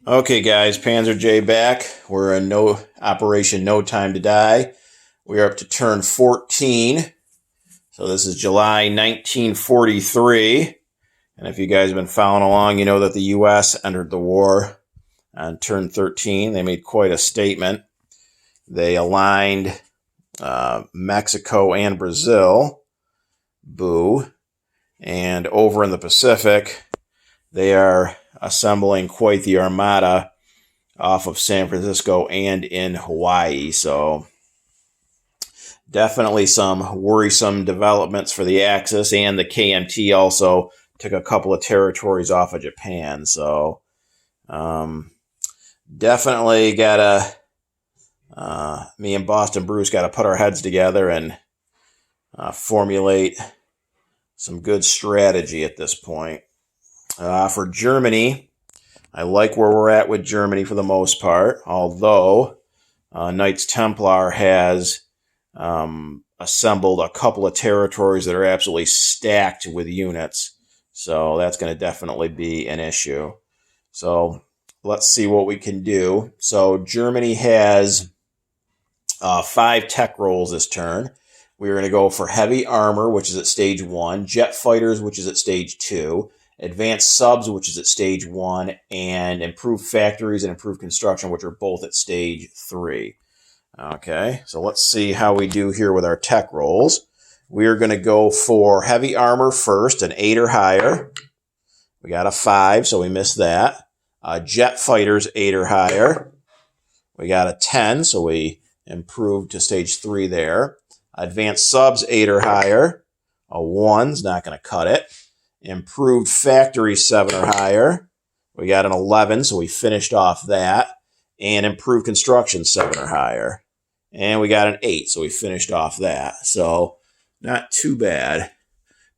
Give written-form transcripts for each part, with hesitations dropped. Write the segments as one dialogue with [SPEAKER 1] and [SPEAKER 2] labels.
[SPEAKER 1] Okay, guys, Panzer J back. We're in Operation No Time to Die. We are up to turn 14. So this is July 1943. And if you guys have been following along, you know that the U.S. entered the war on turn 13. They made quite a statement. They aligned Mexico and Brazil. Boo. And over in the Pacific, they are assembling quite the armada off of San Francisco and in Hawaii. So definitely some worrisome developments for the Axis, and the KMT also took a couple of territories off of Japan. So definitely gotta, me and Boston Bruce gotta put our heads together and formulate some good strategy at this point. For Germany, I like where we're at with Germany for the most part, although Knights Templar has assembled a couple of territories that are absolutely stacked with units. So that's going to definitely be an issue. So let's see what we can do. So Germany has 5 tech rolls this turn. We're going to go for heavy armor, which is at stage 1, jet fighters, which is at stage 2, advanced subs, which is at stage 1, and improved factories and improved construction, which are both at stage 3. Okay, so let's see how we do here with our tech rolls. We are going to go for heavy armor first, an 8 or higher. We got a 5, so we missed that. Jet fighters, 8 or higher. We got a 10, so we improved to stage 3 there. Advanced subs, 8 or higher. A 1's not going to cut it. Improved factory, 7 or higher. We got an 11, so we finished off that. And improved construction, 7 or higher. And we got an 8, so we finished off that. So not too bad.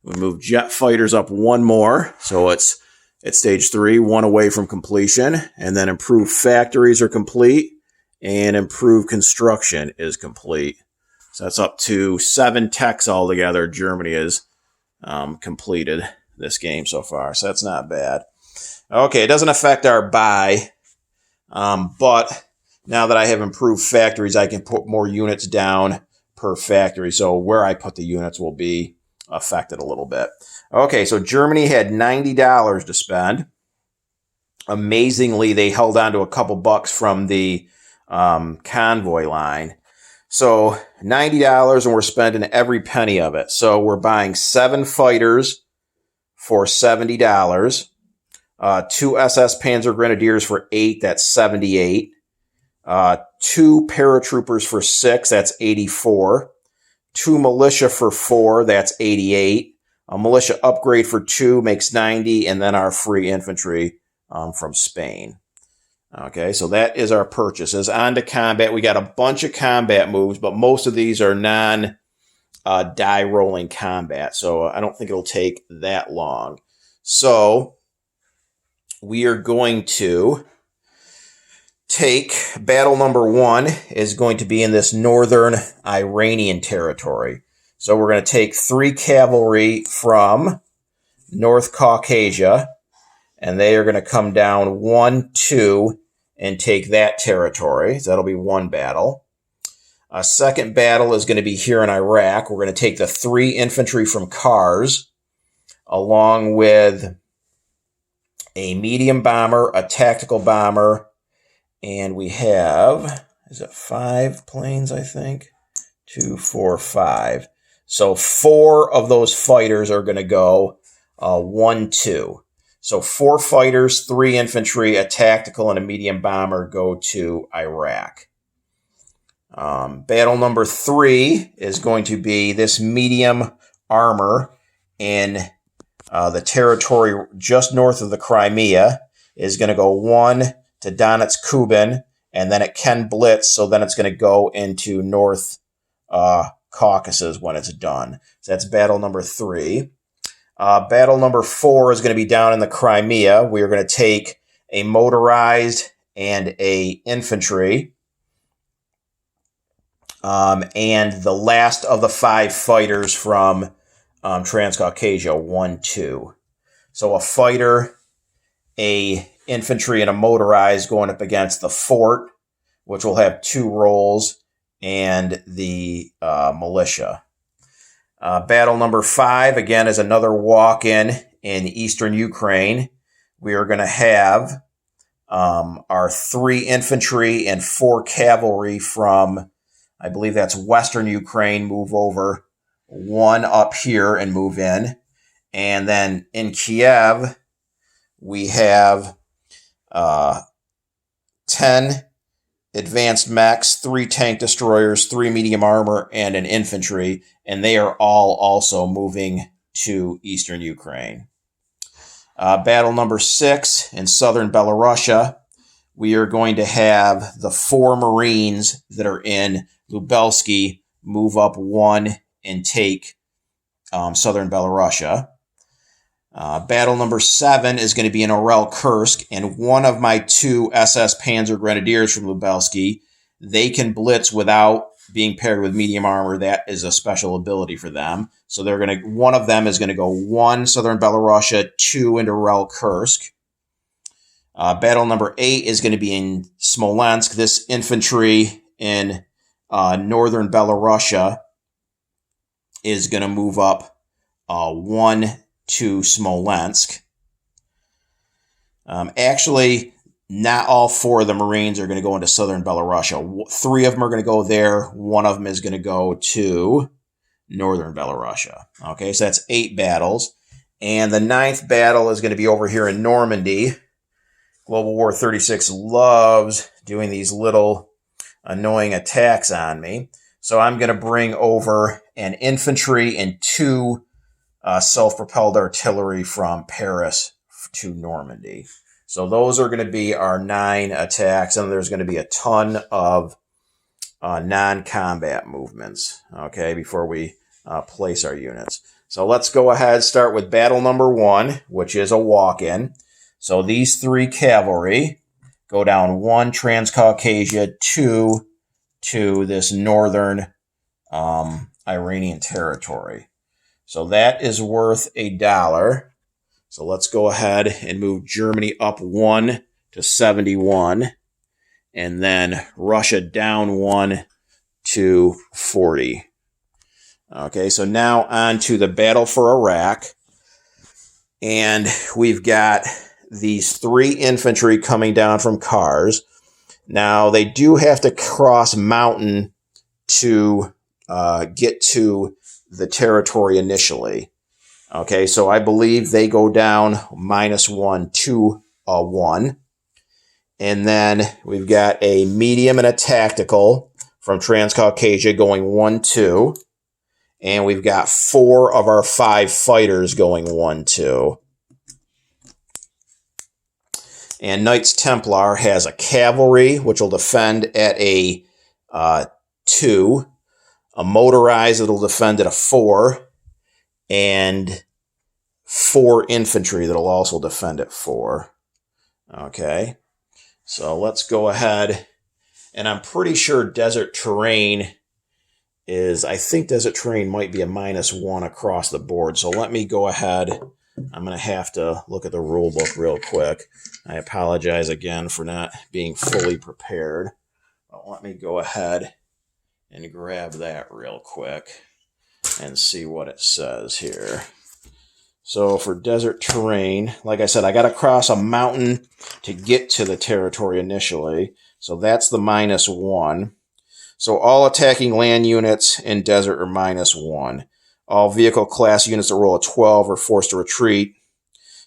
[SPEAKER 1] We moved jet fighters up 1 more, so it's at stage 3, 1 away from completion. And then improved factories are complete, and improved construction is complete. So that's up to 7 techs altogether. Germany has completed this game so far, so that's not bad. Okay, it doesn't affect our buy, but now that I have improved factories, I can put more units down per factory, so where I put the units will be affected a little bit. Okay, so Germany had $90 to spend. Amazingly, they held on to a couple bucks from the convoy line. So $90, and we're spending every penny of it. So we're buying 7 fighters for $70, 2 SS Panzer Grenadiers for 8, that's 78, 2 paratroopers for 6, that's 84, 2 militia for 4, that's 88, a militia upgrade for 2 makes 90, and then our free infantry from Spain. Okay, so that is our purchases. On to combat. We got a bunch of combat moves, but most of these are die rolling combat, so I don't think it'll take that long. So we are going to take battle number 1 is going to be in this northern Iranian territory. So we're going to take 3 cavalry from North Caucasia, and they are going to come down 1, 2, and take that territory. So that'll be 1 battle. A second battle is going to be here in Iraq. We're going to take the 3 infantry from Kars, along with a medium bomber, a tactical bomber, and we have, is it 5 planes, I think? 2, 4, 5. So 4 of those fighters are going to go 1, 2. So 4 fighters, 3 infantry, a tactical, and a medium bomber go to Iraq. Battle number 3 is going to be this medium armor in the territory just north of the Crimea. Is going to go 1 to Donetsk Kuban, and then it can blitz, so then it's going to go into North Caucasus when it's done. So that's battle number 3. Battle number 4 is going to be down in the Crimea. We are going to take a motorized and a infantry. And the last of the 5 fighters from Transcaucasia, 1, 2. So a fighter, a infantry and a motorized going up against the fort, which will have 2 rolls, and the militia. Battle number 5, again, is another walk-in in eastern Ukraine. We are going to have our 3 infantry and 4 cavalry from, I believe that's western Ukraine, move over, 1 up here and move in. And then in Kiev, we have 10 advanced mechs, 3 tank destroyers, 3 medium armor, and an infantry, and they are all also moving to eastern Ukraine. Battle number 6 in southern Belarusia, we are going to have the 4 Marines that are in Lubelsky move up 1 and take southern Belarusia. Battle number 7 is going to be in Orel-Kursk, and one of my 2 SS Panzer Grenadiers from Lubelsky, they can blitz without being paired with medium armor. That is a special ability for them. So one of them is going to go 1 southern Belarusia, 2 into Orel-Kursk. Battle number 8 is going to be in Smolensk. This infantry in northern Belarusia is going to move up 1 to Smolensk. Actually, not all 4 of the Marines are going to go into southern Belarusia. 3 of them are going to go there. 1 of them is going to go to northern Belarusia. Okay, so that's 8 battles. And the 9th battle is going to be over here in Normandy. Global War 36 loves doing these little annoying attacks on me. So I'm going to bring over an infantry and 2 self-propelled artillery from Paris to Normandy. So those are going to be our 9 attacks, and there's going to be a ton of non-combat movements, okay, before we place our units. So let's go ahead, start with battle number 1, which is a walk-in. So these 3 cavalry go down 1 Transcaucasia, 2 to this northern Iranian territory. So that is worth $1. So let's go ahead and move Germany up 1 to 71, and then Russia down 1 to 40. Okay, so now on to the battle for Iraq. And we've got these 3 infantry coming down from Kars. Now, they do have to cross mountain to get to the territory initially. Okay, so I believe they go down -1 to 1. And then we've got a medium and a tactical from Transcaucasia going 1-2. And we've got 4 of our 5 fighters going 1-2. And Knights Templar has a cavalry, which will defend at a 2. A motorized, it'll defend at a 4. And 4 infantry that'll also defend at 4. Okay. So let's go ahead. And I'm pretty sure Desert Terrain is, I think Desert Terrain might be a -1 across the board. So let me go ahead. I'm going to have to look at the rule book real quick. I apologize again for not being fully prepared. But let me go ahead and grab that real quick and see what it says here. So for Desert Terrain, like I said, I got to cross a mountain to get to the territory initially. So that's the -1. So all attacking land units in desert are -1. All vehicle class units that roll a 12 are forced to retreat.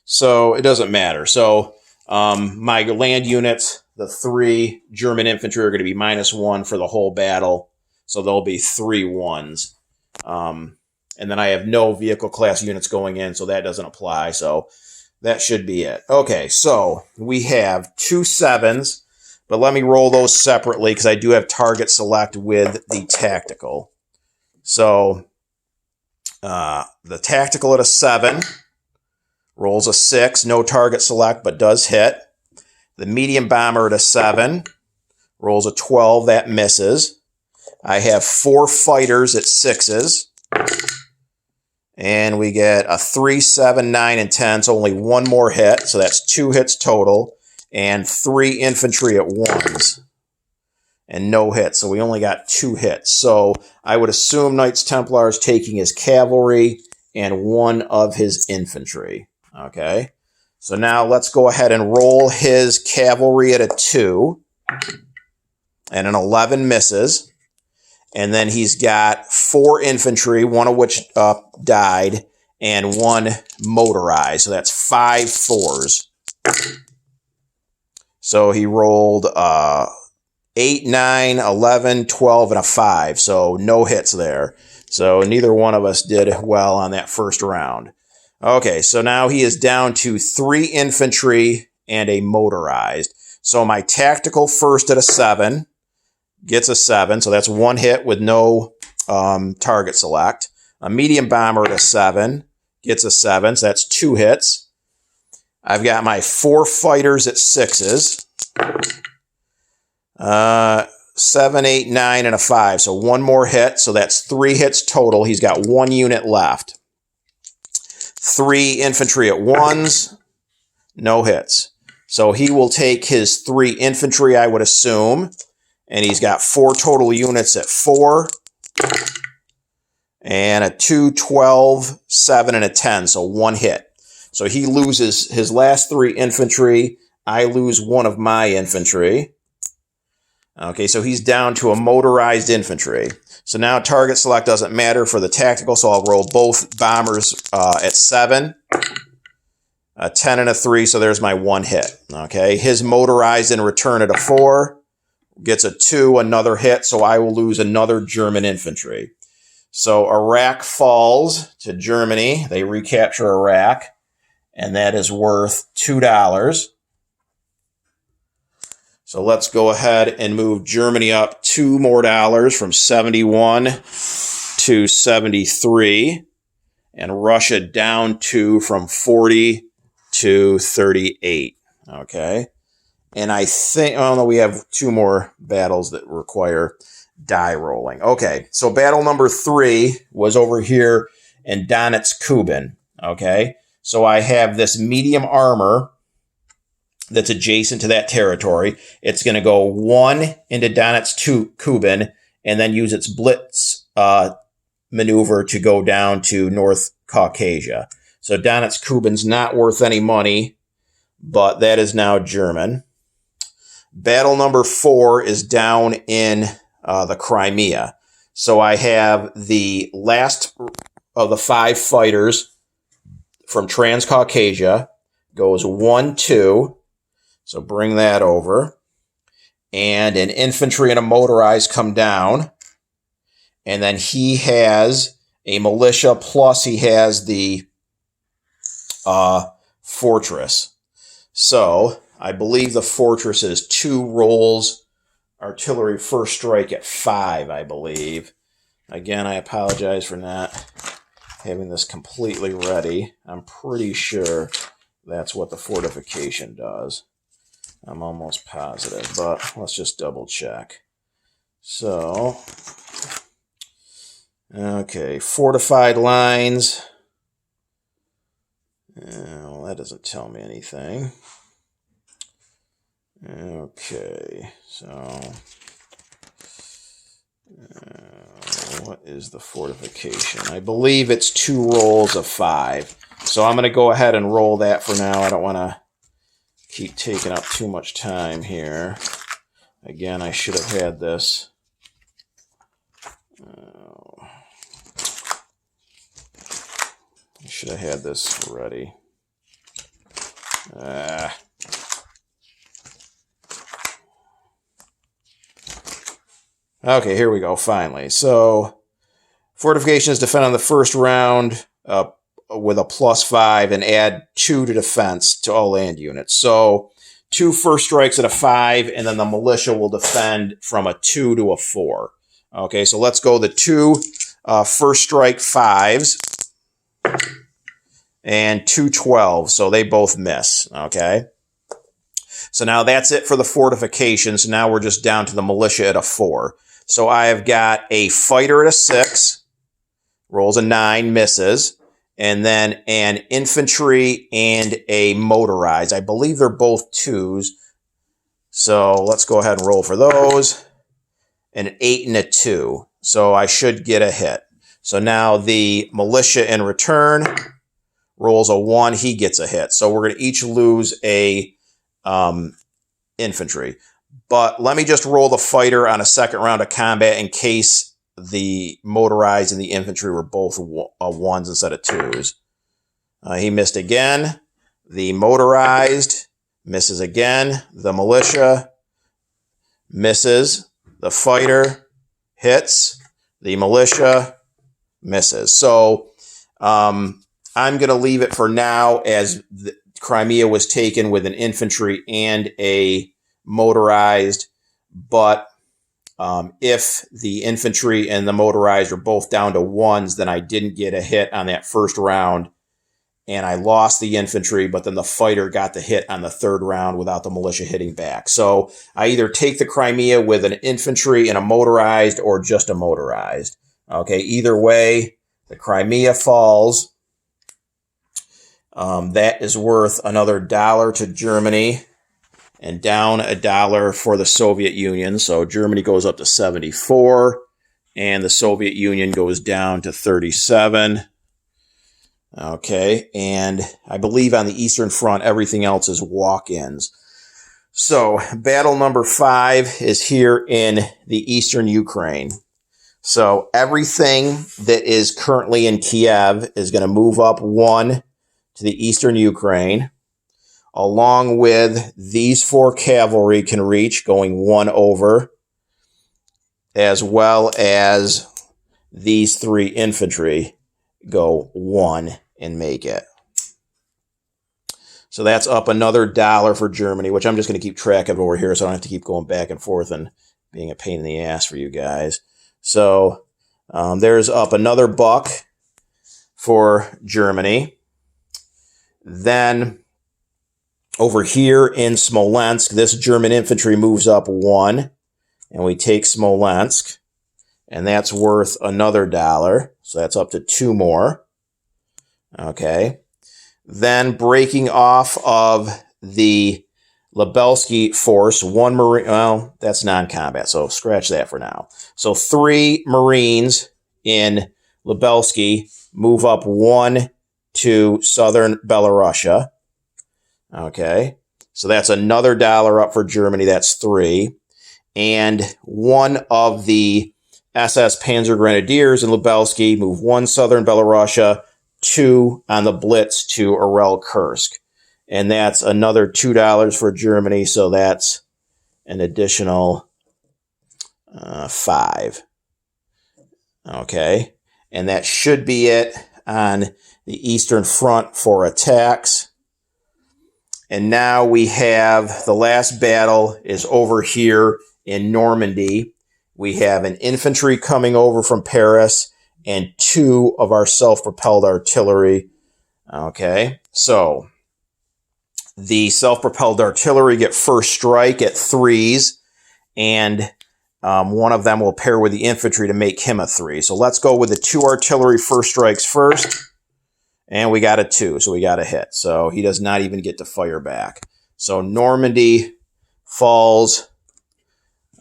[SPEAKER 1] So it doesn't matter. So my land units, the 3 German infantry, are going to be -1 for the whole battle. So there'll be 3 1s. And then I have no vehicle class units going in, so that doesn't apply. So that should be it. Okay, so we have 2 7s. But let me roll those separately because I do have target select with the tactical. So the tactical at a 7 rolls a 6, no target select, but does hit. The medium bomber at a 7 rolls a 12, that misses. I have 4 fighters at 6s. And we get a 3, 7, 9, and 10, so only 1 more hit. So that's 2 hits total. and 3 infantry at 1s. And no hits, so we only got 2 hits. So I would assume Knights Templar is taking his cavalry and 1 of his infantry. Okay, so now let's go ahead and roll his cavalry at a 2. And an 11 misses. And then he's got 4 infantry, 1 of which died, and 1 motorized. So that's 5 4s. So he rolled 8, 9, 11, 12, and a 5. So no hits there. So neither one of us did well on that first round. Okay, so now he is down to 3 infantry and a motorized. So my tactical first at a 7 gets a 7. So that's 1 hit with no target select. A medium bomber at a 7 gets a 7. So that's 2 hits. I've got my 4 fighters at 6s. 7, 8, 9, and a 5. So 1 more hit. So that's 3 hits total. He's got 1 unit left. 3 infantry at 1s. No hits. So he will take his 3 infantry, I would assume. And he's got 4 total units at 4. And a 2, 12, 7, and a 10. So 1 hit. So he loses his last 3 infantry. I lose 1 of my infantry. Okay, so he's down to a motorized infantry. So now target select doesn't matter for the tactical, so I'll roll both bombers at 7. A 10 and a 3, so there's my 1 hit. Okay, his motorized in return at a 4. Gets a 2, another hit, so I will lose another German infantry. So Iraq falls to Germany. They recapture Iraq, and that is worth $2. So let's go ahead and move Germany up $2 more from 71 to 73, and Russia down 2 from 40 to 38. Okay. And I think, oh no, we have 2 more battles that require die rolling. Okay, so battle number 3 was over here in Donetsk-Kuban. Okay, so I have this medium armor that's adjacent to that territory. It's going to go 1 into Donetsk-Kuban and then use its blitz maneuver to go down to North Caucasia. So Donetsk-Kuban's not worth any money, but that is now German. Battle number 4 is down in the Crimea. So I have the last of the 5 fighters from Transcaucasia. Goes 1, 2. So bring that over. And an infantry and a motorized come down. And then he has a militia, plus he has the fortress. So I believe the fortress is 2 rolls, artillery first strike at 5, I believe. Again, I apologize for not having this completely ready. I'm pretty sure that's what the fortification does. I'm almost positive, but let's just double check. So, okay, fortified lines. Well, that doesn't tell me anything. Okay, so what is the fortification? I believe it's 2 rolls of 5. So I'm going to go ahead and roll that for now. I don't want to keep taking up too much time here. Again, I should have had this. I should have had this ready. Okay, here we go, finally. So, fortifications defend on the first round with a +5 and add 2 to defense to all land units. So, 2 first strikes at a 5, and then the militia will defend from a 2 to a 4. Okay, so let's go the 2 first strike 5s and 2 12s, so they both miss, okay? So now that's it for the fortifications. Now we're just down to the militia at a 4. So I've got a fighter at a 6, rolls a 9, misses, and then an infantry and a motorized. I believe they're both 2s, So let's go ahead and roll for those. An 8 and a 2. So I should get a hit. So now the militia in return rolls a 1. He gets a hit. So we're going to each lose a infantry. But let me just roll the fighter on a second round of combat in case the motorized and the infantry were both 1s instead of 2s. He missed again. The motorized misses again. The militia misses. The fighter hits. The militia misses. So I'm going to leave it for now as Crimea was taken with an infantry and a motorized. But if the infantry and the motorized are both down to 1s, then I didn't get a hit on that first round. And I lost the infantry, but then the fighter got the hit on the third round without the militia hitting back. So I either take the Crimea with an infantry and a motorized or just a motorized. Okay, either way, the Crimea falls. That is worth another $1 to Germany and down $1 for the Soviet Union. So Germany goes up to 74 and the Soviet Union goes down to 37. Okay, and I believe on the Eastern Front, everything else is walk-ins. So battle number 5 is here in the Eastern Ukraine. So everything that is currently in Kiev is going to move up 1 to the Eastern Ukraine, along with these 4 cavalry can reach, going 1 over, as well as these 3 infantry go 1 and make it. So that's up another $1 for Germany, which I'm just going to keep track of over here so I don't have to keep going back and forth and being a pain in the ass for you guys. So there's up another buck for Germany. Then over here in Smolensk, this German infantry moves up 1, and we take Smolensk, and that's worth another $1. So that's up to 2 more. Okay. Then breaking off of the Lubelsky force, 1 Marine, well, that's non-combat, so scratch that for now. So 3 Marines in Lubelsky move up 1 to southern Belarusia. Okay. So that's another $1 up for Germany. That's 3. And 1 of the SS Panzer Grenadiers in Lubelsky move 1 southern Belarusia, 2 on the Blitz to Orel Kursk. And that's another $2 for Germany, so that's an additional 5. Okay, and that should be it on the Eastern Front for attacks. And now we have the last battle is over here in Normandy. We have an infantry coming over from Paris and 2 of our self-propelled artillery. Okay, so the self-propelled artillery get first strike at 3s, and one of them will pair with the infantry to make him a 3. So let's go with the 2 artillery first strikes first, and we got a 2, so we got a hit. So he does not even get to fire back. So Normandy falls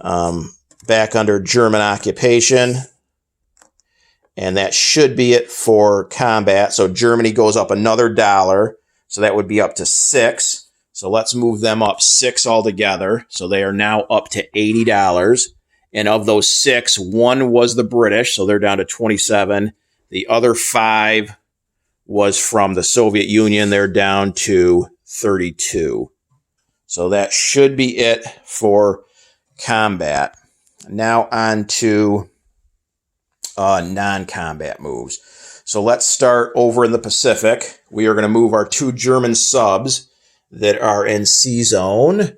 [SPEAKER 1] back under German occupation. And that should be it for combat. So Germany goes up another $1. So that would be up to 6. So let's move them up 6 altogether. So they are now up to $80. And of those 6, 1 was the British. So they're down to 27. The other 5 was from the Soviet Union. They're down to 32. So that should be it for combat. Now on to non-combat moves. So let's start over in the Pacific. We are going to move our 2 German subs that are in C zone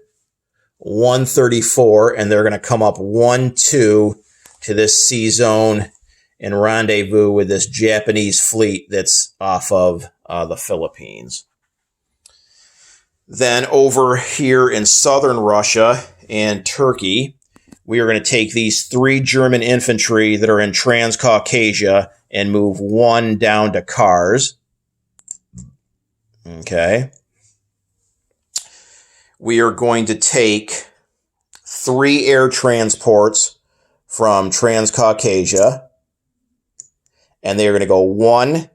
[SPEAKER 1] 134, and they're going to come up 1-2 to this C zone and rendezvous with this Japanese fleet that's off of the Philippines. Then over here in southern Russia and Turkey, we are going to take these 3 German infantry that are in Transcaucasia and move 1 down to Kars. Okay. We are going to take 3 air transports from Transcaucasia. And they're going to go 1,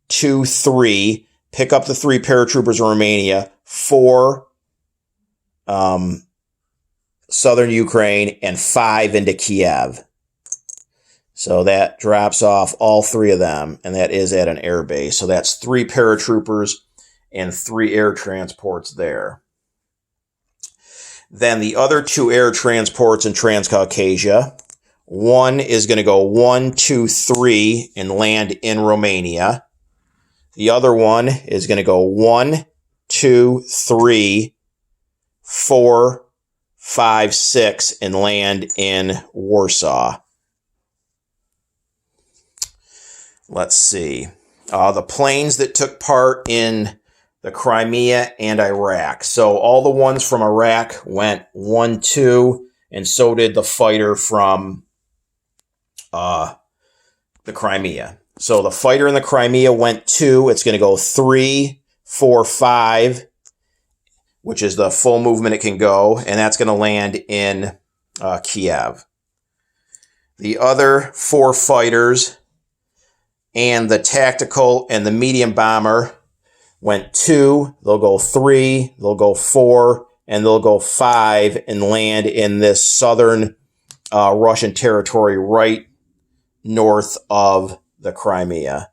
[SPEAKER 1] 2, 3, pick up the 3 paratroopers in Romania, 4 southern Ukraine, and 5 into Kiev. So that drops off all 3 of them, and that is at an air base. So that's 3 paratroopers and 3 air transports there. Then the other 2 air transports in Transcaucasia, one is going to go 1, 2, 3 and land in Romania. The other one is going to go 1, 2, 3, 4, 5, 6 and land in Warsaw. Let's see. The planes that took part in the Crimea and Iraq. So all the ones from Iraq went 1, 2, and so did the fighter from the Crimea. So the fighter in the Crimea went 2. It's going to go 3, 4, 5, which is the full movement it can go, and that's going to land in Kiev. The other 4 fighters and the tactical and the medium bomber went 2. They'll go 3, they'll go 4, and they'll go 5 and land in this southern Russian territory right north of the Crimea.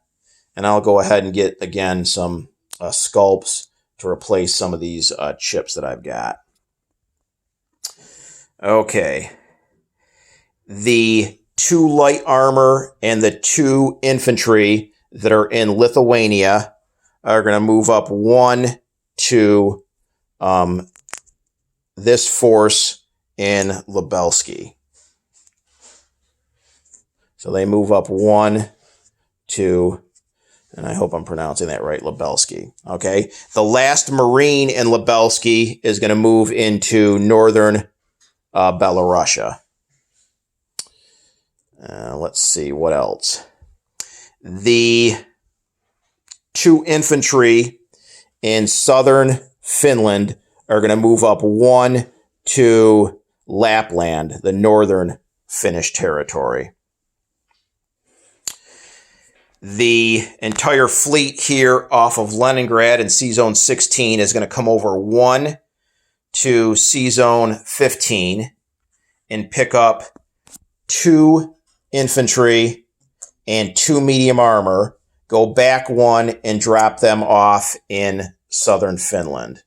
[SPEAKER 1] And I'll go ahead and get, again, some sculpts to replace some of these chips that I've got. Okay. The 2 light armor and the 2 infantry that are in Lithuania are going to move up 1 to this force in Lubelsky. So they move up 1 to, and I hope I'm pronouncing that right, Lubelsky. Okay. The last Marine in Lubelsky is going to move into northern Belarusia. Let's see what else. The 2 infantry in southern Finland are going to move up 1 to Lapland, the northern Finnish territory. The entire fleet here off of Leningrad and C-Zone 16 is going to come over 1 to C-Zone 15 and pick up 2 infantry and 2 medium armor, go back 1 and drop them off in southern Finland.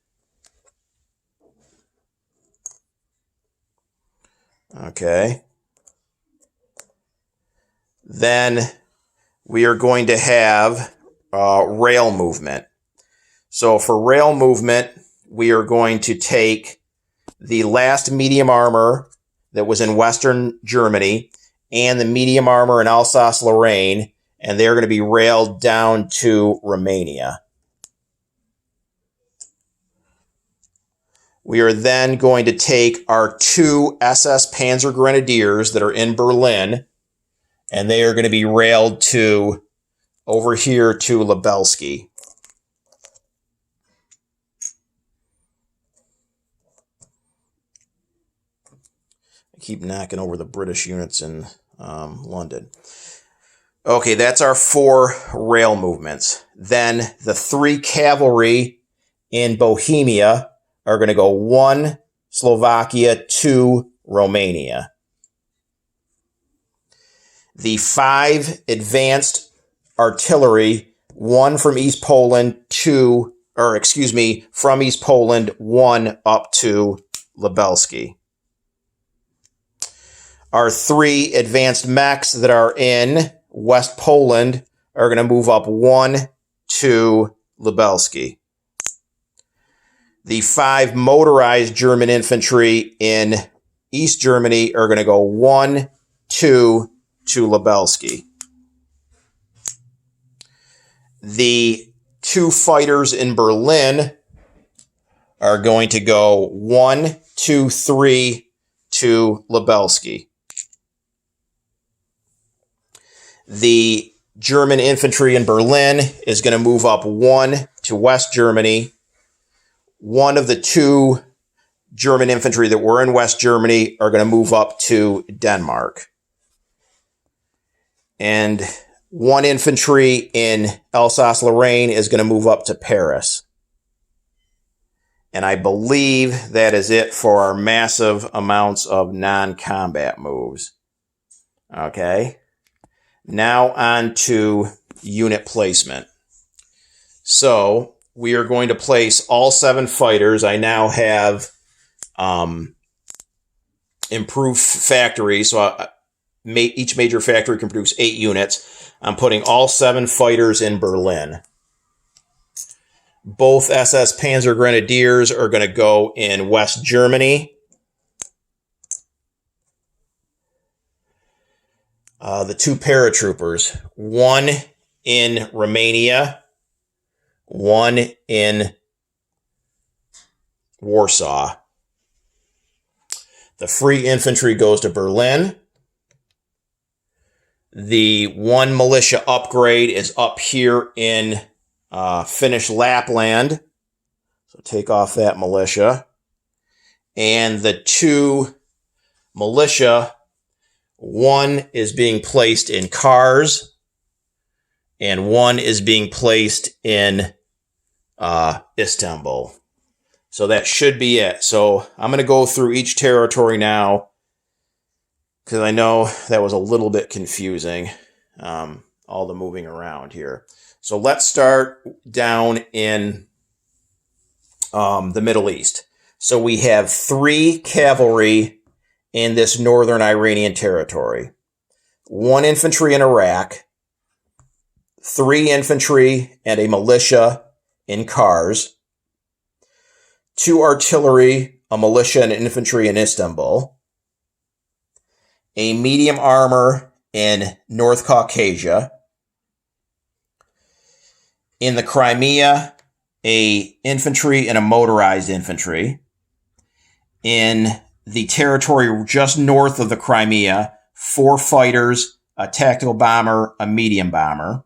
[SPEAKER 1] Okay. Then we are going to have rail movement. So for rail movement, we are going to take the last medium armor that was in Western Germany and the medium armor in Alsace-Lorraine, and they're going to be railed down to Romania. We are then going to take our 2 SS Panzer Grenadiers that are in Berlin, and they are going to be railed to over here to Lubelsky. I keep knocking over the British units in London. Okay, that's our 4 rail movements. Then the 3 cavalry in Bohemia are going to go 1 Slovakia, 2 Romania. The 5 advanced artillery, 1 from East Poland, from East Poland, 1 up to Lubelsky. Our 3 advanced mechs that are in West Poland are going to move up 1 to Lubelsky. The 5 motorized German infantry in East Germany are going to go 1, 2 to Lubelsky. The 2 fighters in Berlin are going to go 1, 2, 3 to Lubelsky. The German infantry in Berlin is going to move up 1 to West Germany. One of the 2 German infantry that were in West Germany are going to move up to Denmark. And 1 infantry in Alsace-Lorraine is going to move up to Paris. And I believe that is it for our massive amounts of non-combat moves. Okay. Now on to unit placement. So we are going to place all 7 fighters. I now have improved factories. So each major factory can produce 8 units. I'm putting all 7 fighters in Berlin. Both SS Panzer Grenadiers are going to go in West Germany. The 2 paratroopers, 1 in Romania, 1 in Warsaw. The free infantry goes to Berlin. The 1 militia upgrade is up here in Finnish Lapland. So take off that militia. And the 2 militia, 1 is being placed in Kars, and 1 is being placed in Istanbul. So that should be it. So I'm going to go through each territory now, because I know that was a little bit confusing, all the moving around here. So let's start down in the Middle East. So we have 3 cavalry in this northern Iranian territory, 1 infantry in Iraq, 3 infantry and a militia in Kars, 2 artillery, a militia and infantry in Istanbul, a medium armor in North Caucasia, in the Crimea, a infantry and a motorized infantry, in the territory just north of the Crimea, 4 fighters, a tactical bomber, a medium bomber.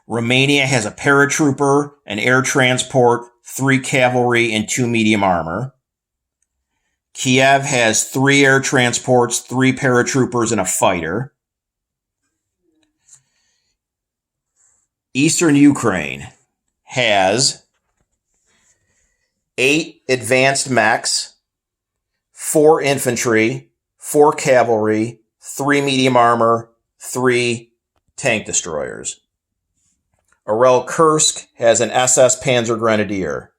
[SPEAKER 1] Romania has a paratrooper, an air transport, 3 cavalry, and 2 medium armor. Kiev has 3 air transports, 3 paratroopers, and a fighter. Eastern Ukraine has 8 advanced mechs, 4 infantry, 4 cavalry, 3 medium armor, 3 tank destroyers. Orel Kursk has an SS Panzer Grenadier.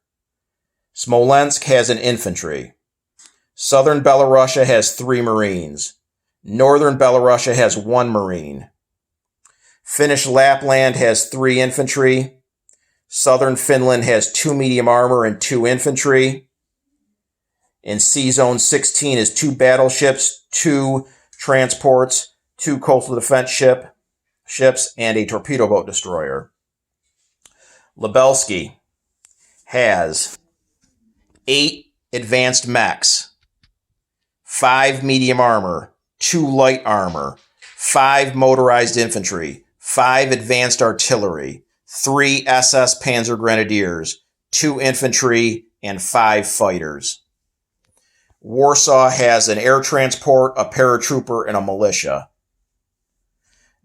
[SPEAKER 1] Smolensk has an infantry. Southern Belarusia has 3 Marines. Northern Belarusia has 1 Marine. Finnish Lapland has 3 infantry. Southern Finland has 2 medium armor and 2 infantry. In C-Zone 16 is 2 battleships, 2 transports, 2 coastal defense ships, and a torpedo boat destroyer. Lebelsky has 8 advanced mechs, 5 medium armor, 2 light armor, 5 motorized infantry, 5 advanced artillery, 3 SS Panzer Grenadiers, 2 infantry, and 5 fighters. Warsaw has an air transport, a paratrooper, and a militia.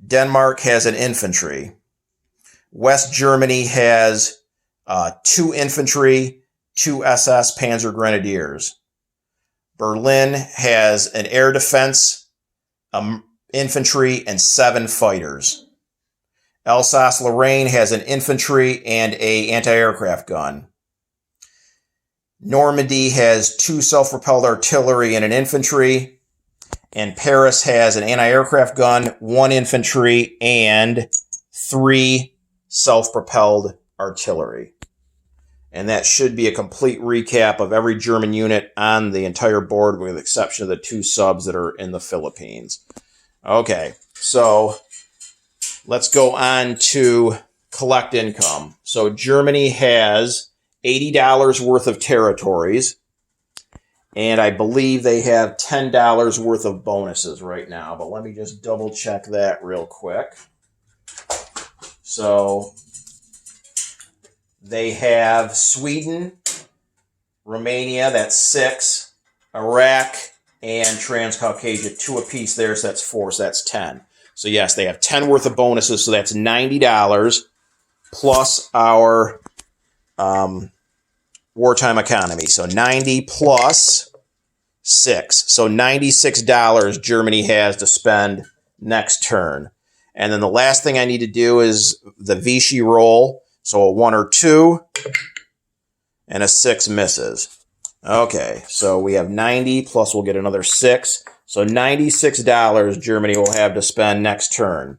[SPEAKER 1] Denmark has an infantry. West Germany has 2 infantry, 2 SS Panzer Grenadiers. Berlin has an air defense, infantry, and 7 fighters. Alsace-Lorraine has an infantry and an anti-aircraft gun. Normandy has 2 self-propelled artillery and an infantry. And Paris has an anti-aircraft gun, 1 infantry, and 3 self-propelled artillery. And that should be a complete recap of every German unit on the entire board, with the exception of the 2 subs that are in the Philippines. Okay, so let's go on to collect income. So Germany has $80 worth of territories, and I believe they have $10 worth of bonuses right now, but let me just double check that real quick. So they have Sweden, Romania, that's 6. Iraq and Transcaucasia, 2 apiece there, so that's 4, so that's 10. So yes, they have 10 worth of bonuses, so that's $90 plus our wartime economy. So 90 plus 6. So $96 Germany has to spend next turn. And then the last thing I need to do is the Vichy roll. So a 1 or 2 and a 6 misses. Okay, so we have 90 plus we'll get another 6. So $96 Germany will have to spend next turn.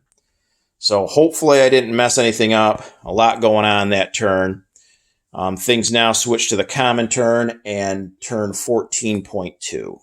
[SPEAKER 1] So hopefully I didn't mess anything up. A lot going on that turn. Things now switch to the common turn and turn 14.2.